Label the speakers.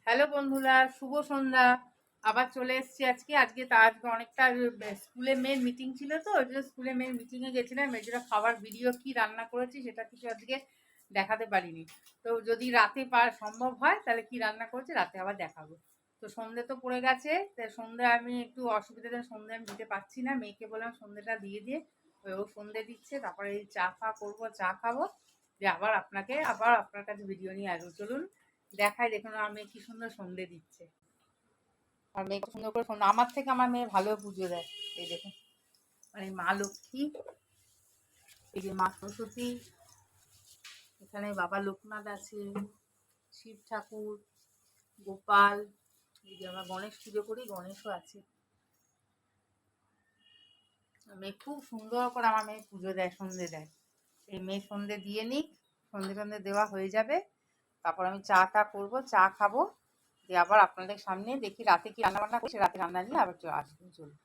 Speaker 1: Hello বন্ধুরা, শুভ সন্ধ্যা। আবার চলে এসেছি আজকে আজকে অনেকটা স্কুলে মেয়ের মিটিং ছিল, তো ওই জন্য স্কুলে মেয়ের মিটিংয়ে গেছিলাম। এই জন্য খাবার ভিডিও কি রান্না করেছি সেটা কিছু আজকে দেখাতে পারিনি। তো যদি রাতে সম্ভব হয় তাহলে কি রান্না করেছি রাতে আবার দেখাবো। তো সন্ধে তো পড়ে গেছে, সন্ধে আমি একটু অসুবিধাতে সন্ধে আমি দিতে পারছি না। মেয়েকে বললাম সন্ধেটা দিয়ে দিয়ে, ও সন্ধে দিচ্ছে, তারপরে এই চা করবো, চা খাবো, যে আবার আপনার কাছে ভিডিও নিয়ে আসবো। চলুন দেখাই, দেখুন আমার মেয়ে কি সুন্দর সন্ধে দিচ্ছে। আর মেয়ে সুন্দর করে সন্ধে, আমার থেকে আমার মেয়ে ভালো পুজো দেয়। এই দেখুন, মানে মা লক্ষ্মী, এই যে মা সরস্বতী, এখানে বাবা লোকনাথ আছে, শিব ঠাকুর, গোপাল, এই যে আমরা গণেশ পুজো করি, গণেশও আছে। মেয়ে খুব সুন্দর করে আমার মেয়ে পুজো দেয়, সন্ধে দেয়। এই মেয়ে সন্ধে দিয়ে নিক, সন্ধে দেওয়া হয়ে যাবে, তারপর আমি চা করবো, চা খাবো, দিয়ে আবার আপনাদের সামনে দেখি রাতে কি রান্না বান্না করছি, রাতে রান্না নিয়ে আবার আসবো। চলুন।